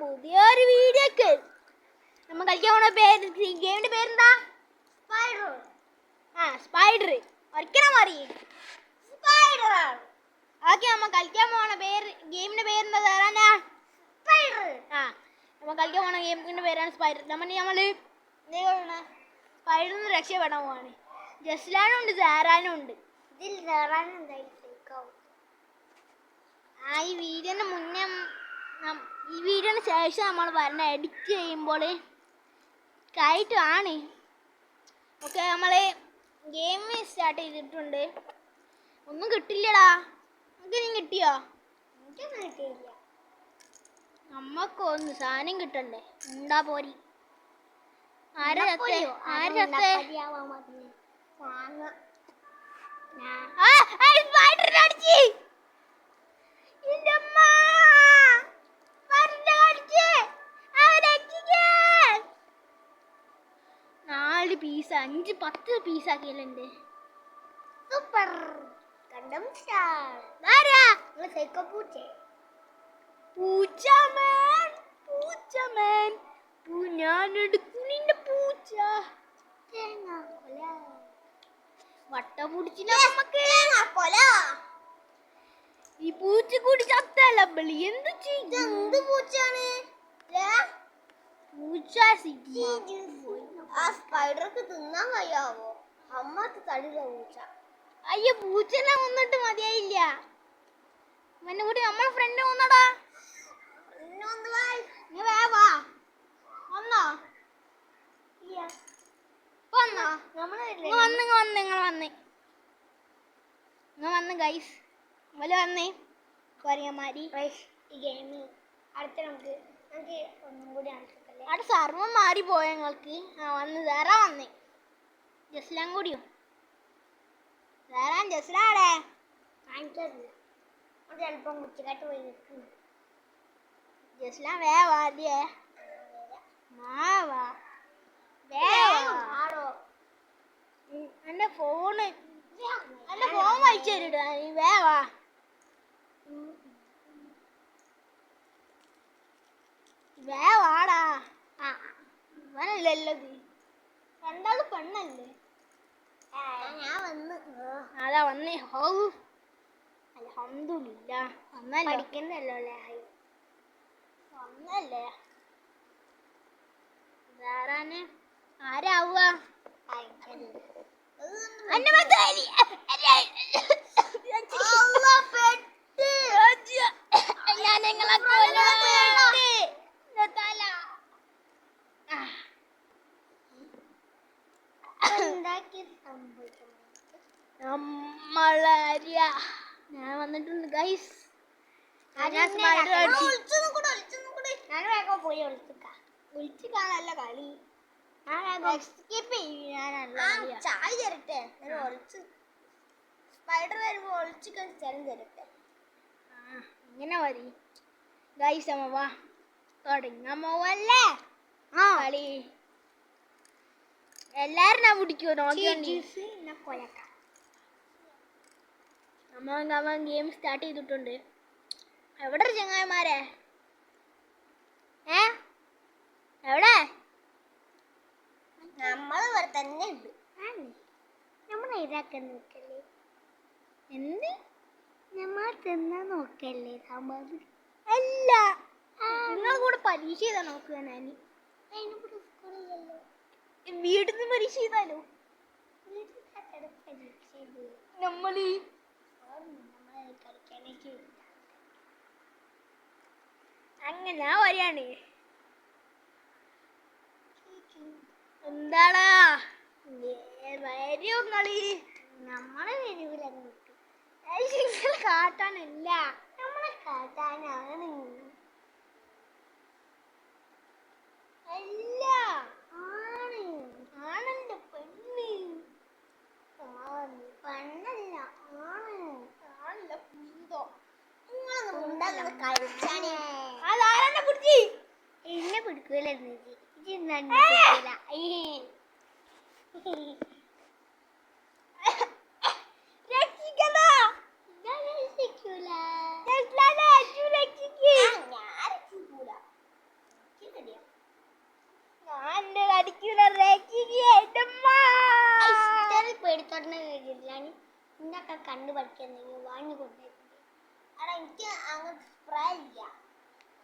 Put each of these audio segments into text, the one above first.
പുതിയൊരു വീഡിയോക്ക് നമ്മൾ കളിക്കാൻ പോണ പേര് ഗെയിമിന്റെ പേരെന്താ? സ്പൈഡർ. സ്പൈഡർ ഒരിക്കലും മാറി സ്പൈഡർ. ഓക്കെ, നമ്മൾ കളിക്കാൻ പോണ പേര് ഗെയിമിന്റെ പേരെന്താ? സ്പൈഡർ. നമ്മൾ കളിക്കാൻ പോണ ഗെയിമിന്റെ പേരാണ് സ്പൈഡർ. നമ്മള് സ്പൈഡറിന് രക്ഷപ്പെടാൻ പോവാണ്. ജസ്ലാനും ഉണ്ട്, സാറാനും ഉണ്ട്. ഇതിൽ സാറാനും ഉണ്ടായി. ഈ വീഡിയോന് മുന്നേ ഈ വീഡിയോന് ശേഷം നമ്മൾ വരണ എഡിറ്റ് ചെയ്യുമ്പോൾ കയറ്റാണ്. ഓക്കെ, നമ്മൾ ഗെയിം സ്റ്റാർട്ട് ചെയ്തിട്ടുണ്ട്. ഒന്നും കിട്ടില്ലടാ. നമുക്ക് നീ കിട്ടിയോ? എനിക്കൊന്നും കിട്ടിയില്ല. നമ്മക്കൊന്ന് സാധനം കിട്ടണ്ടേ? ഉണ്ടാ പോരി. പീസ് 5-10 പീസാക്കിയിട്ടുണ്ട്. സൂപ്പർ. കണ്ടം സ്റ്റാർ. സൈക്കോ പൂച്ചമേൻ ഞാൻ എടുക്കും നിന്റെ പൂച്ച. വട്ട പിടിച്ചില്ല നമുക്ക്. ഈ പൂച്ച കൂടി ചത്തല്ല ബളി. എന്ത് എന്ത് പൂച്ചാണ്? സ്പൈഡർക്ക് തിന്നാൻ കഴിയാവോ? അമ്മക്ക് തടിയില്ല പൂച്ച. അയ്യോ, പൂച്ചനെ വന്നിട്ട് മതിയായില്ല. എന്നെ കൂടി നമ്മളെ ഫ്രണ്ട് വന്നടാ. വന്ന് ഗൈസ് വന്നേ കൊറിയന്മാരി. ഈ ഗെയിം അടുത്ത നമുക്ക് ഒന്നും കൂടി അവിടെ സർവം മാറിപ്പോയ ഞങ്ങൾക്ക്. വന്ന് വേറെ വന്നേ ജസ്ലാൻ കൂടിയോ? വേറെ ജസ്ലാടെ ചിലപ്പം കുച്ചിക്കാട്ട് പോയി നിൽക്കുന്നു. ജസ്ലാൻ വേവാടിയേ എന്റെ ഫോൺ വായിച്ചു തരിടാ. നീ വേവാ. വേവാടാ. ഇവനല്ലല്ലോ രണ്ടാള് പെണ്ണല്ലേ? ഞാൻ വന്ന് അതാ വന്നേ. ഹോ അൽഹംദുലില്ലാ. പഠിക്കുന്നല്ലോ അല്ലേ? വന്നല്ലേ? വേറാന് ആരാവുക? ഞാൻ നിങ്ങളെ ഞാൻ വന്നിട്ടുണ്ട് ഗൈസ്. പോയി ഒളിച്ചിക്കാനല്ല കളി. ചായ തരട്ടെ. സ്പൈഡർ വരുമ്പോ ഒളിച്ചിക്കാൻ സ്ഥലം തരട്ടെ. ഇങ്ങനെ മതി ഗൈസ്. അമ്മ വാ തുടങ്ങാൻ പോവല്ലേ കളി. എല്ലാരും ഞാൻ പിടിക്കുമോ? നമ്മ ഗെയിം സ്റ്റാർട്ട് ചെയ്തിട്ടുണ്ട്. എവിടെ ചങ്ങായിമാരെ? എവിടെ? നമ്മളിവിടെ തന്നെ ഉണ്ട്. നമ്മൾ ഇതാക്കാൻ നോക്കല്ലേ? എന്ത് നമ്മൾ തിന്നാൻ നോക്കല്ലേ? സാമ്പാർ അല്ല, നിങ്ങളെ കൂടെ പരീക്ഷ ചെയ്താ നോക്കുക. ഞാൻ വീട്ടിൽ നിന്ന് പരീക്ഷ ചെയ്താലോ? നമ്മള് അങ്ങനെ വരികയാണ്. എന്താടാ വരും കളി? നമ്മളെ വരൂല. കാട്ടാനല്ല, നമ്മളെ കാട്ടാനാണ്. അല്ല, ആണെന്റെ പെണ്ണ്. പെണ്ണല്ല, ആണല്ല കുന്തോ. അതാരെന്നെ പിടിച്ച്? എന്നെ പിടിക്കൂല. ഉറക്കുന്നെങ്കിൽ വാങ്ങി കൊണ്ടുവരുന്നത്. അവിടെ എനിക്ക് അങ്ങ് സ്പ്രേ ഇല്ല.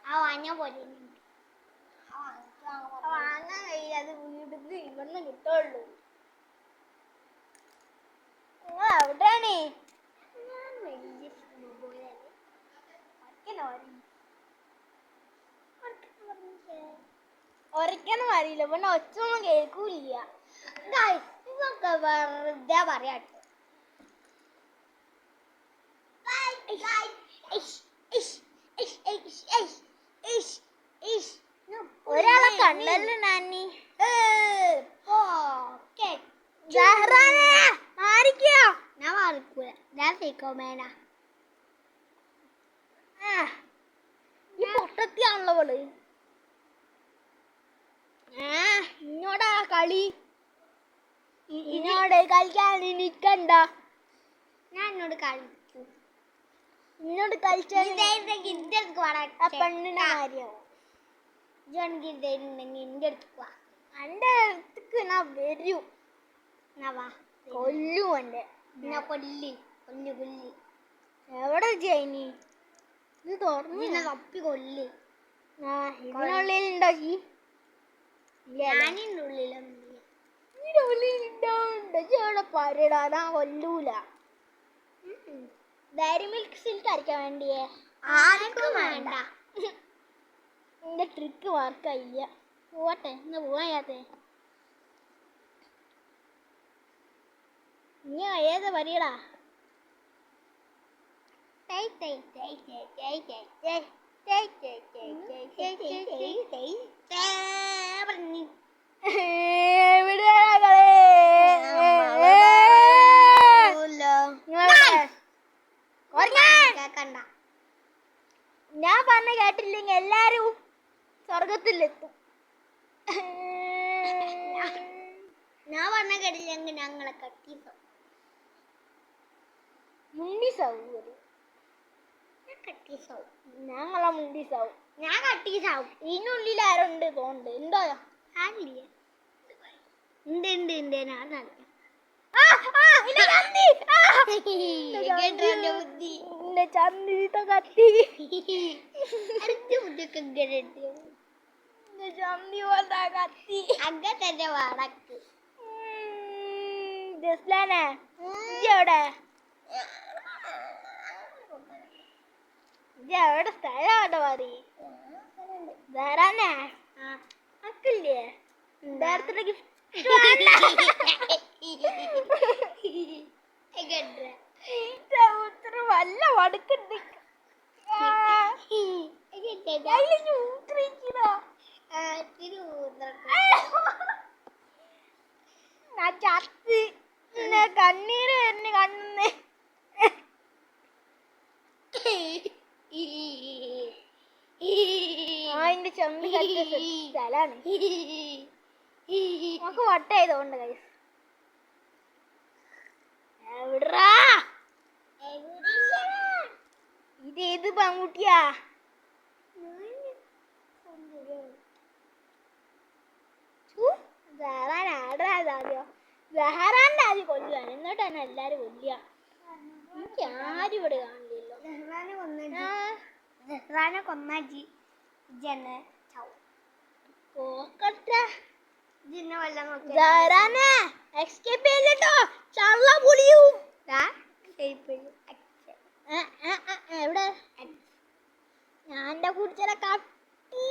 ആ വാങ്ങാൻ പോലെ വാങ്ങാൻ കഴിയില്ല. അത് വീട്ടിൽ ഇവിടുന്ന് കിട്ടുള്ളൂ. നിങ്ങൾ എവിടെയാണ്? ഞാൻ വലിയ ഒരയ്ക്കാനും അറിയില്ല. പിന്നെ ഒച്ചൊന്നും കേൾക്കൂല. ഇതൊക്കെ വെറുതെ പറയാട്ടോ. ഒരാളെ കണ്ടല്ലോ നാനി. ഞാൻ മാറിക്കൂല. ഞാൻ സൈക്കോമേനാ. ഈ പൊട്ടത്തിയാണല്ലോ അവള്. ഇന്നോടാ കളി. ഇന്നോട് കളിക്കാൻ നിക്കണ്ട. ഞാൻ എന്നോട് കളിച്ചു. ഇന്നോട് കളിച്ചാൽ പെണ്ണിന്റെ കാര്യമാവും. ഇജാണെങ്കിൽ എന്റെ അടുത്ത് എന്റെ അടുത്തേക്ക് ഞാൻ വരും. കൊല്ലും എന്റെ. കൊല്ലി കൊല്ലി കൊല്ലി. എവിടെ ജയിനി? ഇത് തുറന്നു തപ്പി കൊല്ലി. ഇതിനുള്ളിലുണ്ടോ? ഞാനിൻ്റെ ഉള്ളിലുള്ളിലുണ്ടോ പറയടാ. കൊല്ലൂല. ഡയറി മിൽക്ക് സിൽക്ക് അരയ്ക്കാൻ വേണ്ടിയേ ആർക്കും വേണ്ട. എന്റെ ട്രിക്ക് മാർക്കായില്ല. പോട്ടെ, ഇന്ന് പോവാത്തെ. നീ ഏത് പറയടാ? ഞാൻ പറഞ്ഞ കേട്ടില്ലെങ്കിൽ എല്ലാരും സ്വർഗത്തിലെത്തും. ഞാൻ പറഞ്ഞ കേട്ടില്ലെങ്കിൽ ഞങ്ങളെ കട്ടീസോ മുണ്ടീസാവും. ഞങ്ങളെ മുണ്ടീസാവും. ഞാൻ കട്ടീസാവും. ഇതിനുള്ളിൽ ആരുണ്ട് തോന്നുന്നുണ്ട്. ഉണ്ടോ? ആരില്ല. ഉണ്ട് ഉണ്ട് ഉണ്ട്. ഞാനാണ് ചന്ദീത്ത കത്തി. ചന്തി പോലത്തെ കത്തി അങ്ങനത്തെ വടക്ക്. ജസ്ലാനെ എവിടെ? എവിടെ സ്ഥലം അവിടെ പറ. ധാരാനെ അക്കില്ലേ? ബർത്ത്ഡേ ഗിഫ്റ്റ് വല്ല വടക്കുണ്ട്. ചത്ത് കണ്ണീര് തന്നെ കണ്ണ്. അതിന്റെ ചെമ്പ് സ്ഥലാണ്. നമുക്ക് വട്ടായതുകൊണ്ട് കൈസ്. എവിടാ ഇത്? ഏത് പെൺകുട്ടിയാ? സഹറാന്റെ ആദ്യം കൊല്ലുകയാണ്. എന്നിട്ട് തന്നെ എല്ലാരും കൊല്ലുക. എനിക്ക് ആരും ഇവിടെ കാണില്ലല്ലോ. സെഹ്റാനെ കൊന്നാജി എവിടെ? ഞാൻ കുടിച്ചാ കട്ടി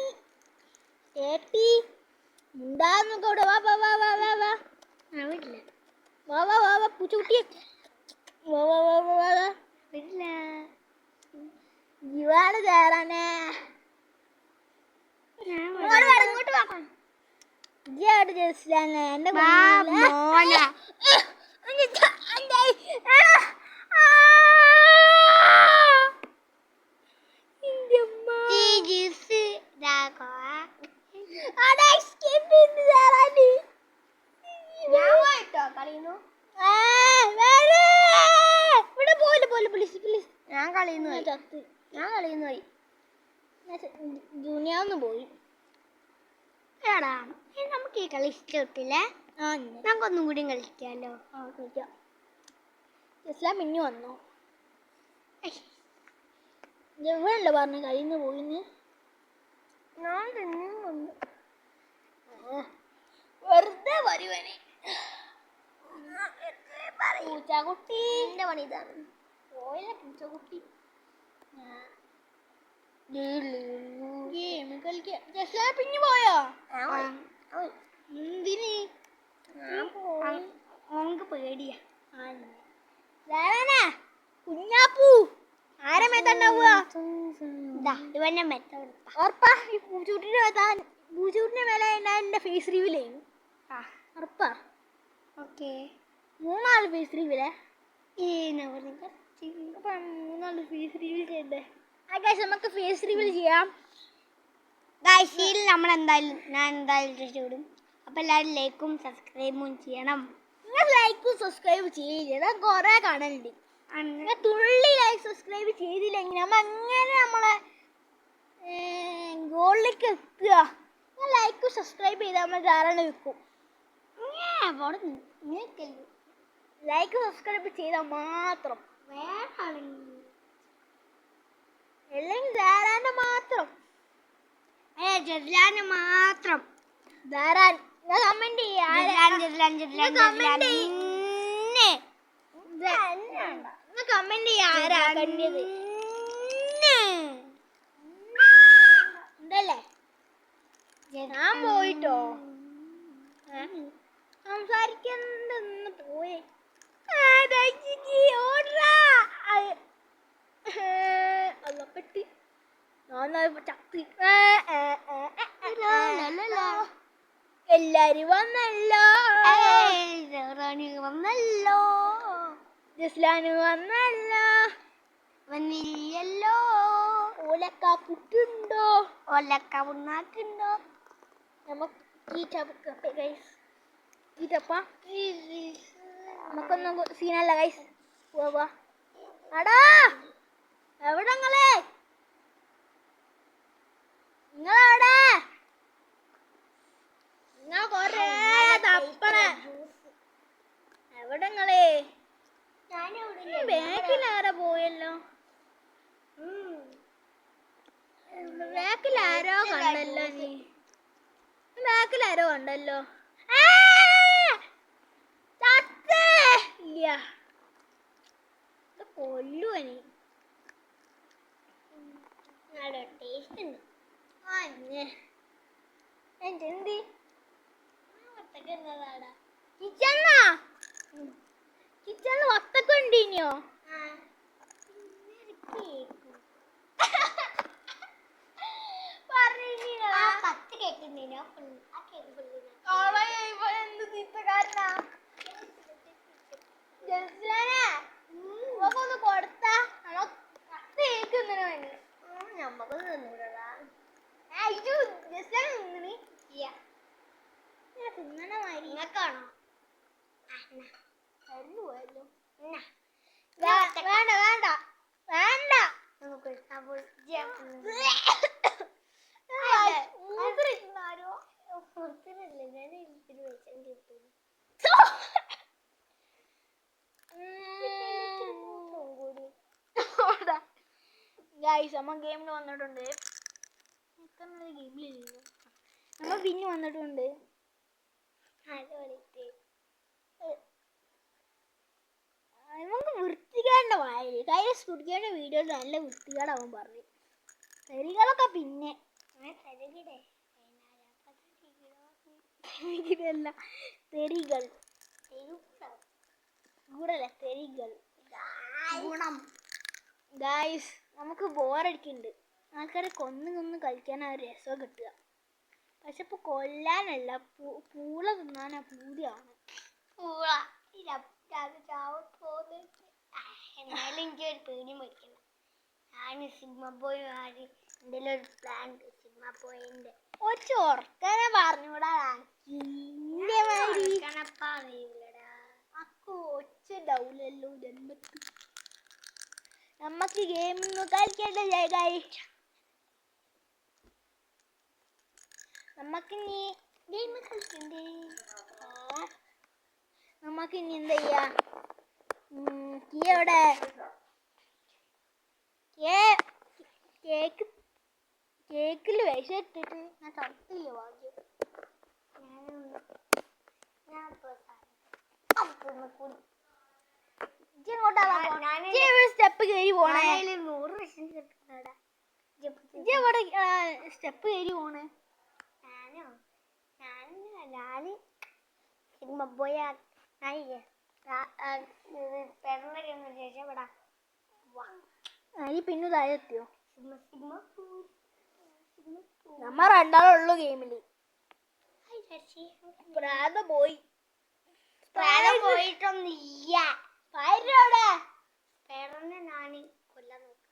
ചേട്ടി ഉണ്ടാന്നൊക്കെ ഇവിടെ. വാ വാ വാ വാ വാ വാ. വീട്ടില്ല. വാ വാ വാ വാ പൂച്ചക്കുട്ടിയെ. വാ വാ വാ വാ വാ. വീട്ടില്ല. ഇവാണ് ചേരാനേ. ഇങ്ങോട്ട് വാ. ഇജ്ജാട് ജസ്ലാനെ എന്റെ മോനെ. ഞാൻ കളിയുന്നു പോയി. ദുനിയാന്ന് പോയി. എടാ നമുക്ക് ഈ കളി ഇഷ്ടപ്പെട്ടില്ലേ? നമുക്കൊന്നും കൂടി കളിക്കാമല്ലോ. കളിക്കാം. ഇസ്ലാം പിന്നെ വന്നോ? എവിടെയല്ലേ പറഞ്ഞു കഴിഞ്ഞു പോയിന്ന് ഞാൻ തന്നെ വന്നു വെറുതെ വരുവനെ പൂച്ചക്കുട്ടി എന്റെ പണി ഇതാണ് പോയില്ല പൂച്ചക്കുട്ടി ഗെയിം കളിക്കാം ജസ്റ്റ് പിന്നെ പോയോ എന്തിന് ഓങ്ക് പേടിയാ കുഞ്ഞാപ്പൂ ആരെ മെത്തണ്ടാവുക ഇവന്നെ മെത്ത ഉറപ്പാ ഈ പൂച്ചൂട്ടിന്റെ മേലെ എന്റെ ഫേസ് റിവീലേ ഉറപ്പാ ഓക്കെ 3 ഫേസ് റിവീലേ മൂന്നാല് ഫേസ് റിവീൽ ചെയ്തേ നമുക്ക് ഫേസ് റിവീൽ ചെയ്യാം നമ്മൾ ഞാൻ എന്തായാലും ചൂടും അപ്പം എല്ലാവരും ലൈക്കും സബ്സ്ക്രൈബും ചെയ്യണം നിങ്ങൾ ലൈക്കും സബ്സ്ക്രൈബ് ചെയ്യില്ല കുറേ കാണലുണ്ട് അങ്ങനെ തുള്ളി ലൈക്ക് സബ്സ്ക്രൈബ് ചെയ്തില്ലെങ്കിൽ നമ്മൾ അങ്ങനെ നമ്മളെ ഗോളിലേക്ക് എത്തുക ലൈക്കും സബ്സ്ക്രൈബ് ചെയ്താൽ നമ്മൾ ധാരാളം വെക്കും ലൈക്ക് സബ്സ്ക്രൈബ് ചെയ്താൽ മാത്രം അല്ലെങ്കിൽ ധാരാളം മാത്രം ജസ്ലാന് മാത്രം ധാരാൻ കമന്റ് കമന്റ് ആരാ കണ്ടത് എന്തല്ലേ ഞാൻ പോയിട്ടോ സംസാരിക്കണ്ടെന്ന് പോയി പെട്ടി ചത്തി എല്ലാരും വന്നല്ലോ വന്നല്ലോ ജസ്ലാന് വന്നല്ലോ വന്നില്ലല്ലോ ഓലക്ക പുട്ടുണ്ടോ ഓലക്ക പുണ്ണാക്കുണ്ടോ നമുക്ക് നമുക്കൊന്നും സീനല്ല ഗൈസ് പോവാ അടാ എവിടങ്ങളെ നിങ്ങളവിടെ നിങ്ങൾ കൊറേ തപ്പണേ എവിടങ്ങളെ ബാക്കിലാരാ പോയല്ലോ ബാക്കിലാരോ കണ്ടല്ലോ നീ ബാക്കിലാരോ കണ്ടല്ലോ ഇല്ല കൊല്ലുവനി ടേസ്റ്റ് ഉണ്ട് എന്ത് കിച്ചണില് വത്തക്ക ഉണ്ടീനിയോ ഒന്ന് കൊടുത്താ ഞമ്മക്കൊന്നും തിന്നണ മാതിരി നിങ്ങൾക്കാണോ പോയല്ലോ വേണ്ട വേണ്ട വേണ്ട നമുക്ക് ഗൈസ് നമ്മ ഗെയിമിന് വന്നിട്ടുണ്ട് ഗെയിമിലില്ല നമ്മ പിന്നെ വന്നിട്ടുണ്ട് നമുക്ക് വൃത്തികേണ്ട വായില് കയ്യിൽ സ്പുടിക്കേണ്ട വീഡിയോ നല്ല വൃത്തികേടാവും പറഞ്ഞു തെറികളൊക്കെ പിന്നെ തെറികളല്ല തെറികൾ ഗുണല്ല തെറികൾ ഗുണം ഗായ്സ് നമുക്ക് ബോറടിക്കുന്നുണ്ട് ആൾക്കാരെ കൊന്ന് കളിക്കാൻ ആ രസം കിട്ടുക പക്ഷെ ഇപ്പൊ കൊല്ലാനല്ല പൂള തിന്നാനാ പൂതിയാണ് പൂള എന്നാലും എനിക്ക് ഒരു പേടി മേടിക്കണം ഞാൻ സിനിമ പോയി എന്തെങ്കിലും ഒരു പ്ലാൻ ഉണ്ട് സിനിമ പോയിന്റെ ഒച്ച ഉറക്കനെ പറഞ്ഞൂടാ അക്കു ഒച്ച ഡൗലല്ലോ ജന്മത്തിൽ നമ്മക്ക് ഗെയിമൊന്നും കളിക്കേണ്ട ജയകായി നമുക്കിനി ഗെയിം കളിക്കണ്ടേ നമുക്കിനി എന്താ ചെയ്യാ എവിടെ കേക്കിൽ വിഷം ഇട്ടിട്ട് ഞാൻ ചത്തില്ല ഭാഗ്യം. സ്റ്റെപ്പ് കയറി പോണേ. 100 വിഷം കിട്ടുന്നടാ. ഇവിടെ സ്റ്റെപ്പ് കയറി പോണേ. ഞാന് സിനിമ പോയാ പിന്നെ താഴെത്തിയോ? നമ്മ രണ്ടാളുള്ളൂ ഗെയിമില്. പോയി പോയിട്ടൊന്നില്ല. ഞാന് കൊല്ലാൻ നോക്ക.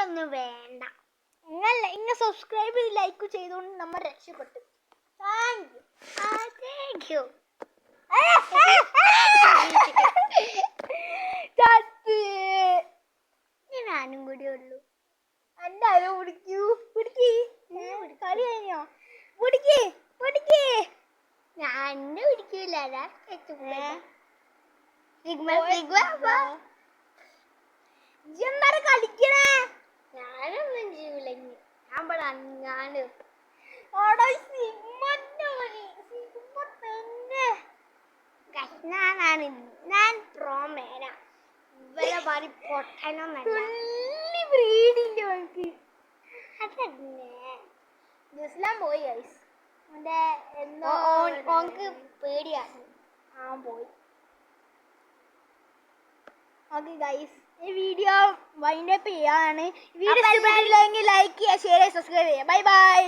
ഒന്നും വേണ്ട. ഇങ്ങ സബ്സ്ക്രൈബ് ലൈക്ക് ചെയ്തോണ്ട് നമ്മൾ രക്ഷപ്പെട്ടു. Thank you. ഞാനും കൂടി ഉള്ളു. എന്റെ ആരോ പിടിക്കൂ. കളി കഴിഞ്ഞോ? ഞാൻ പിടിക്കൂല. കളിക്കണേ. ഞാനൊന്നും ചെയ്യൂല. ഞാൻ പ്രോമേന പൊട്ടനൊന്നല്ല. പോയി ഗൈസ്. പേടിയാണ്. പോയി. ഓക്കെ ഗൈസ്, ഈ വീഡിയോ വൈൻഡ് അപ്പ് ചെയ്യാണ്. വീഡിയോ ഇഷ്ടപ്പെട്ടില്ലെങ്കിൽ ലൈക്ക് ചെയ്യുക, ഷെയർ ചെയ്യുക, സബ്സ്ക്രൈബ് ചെയ്യുക. Bye bye.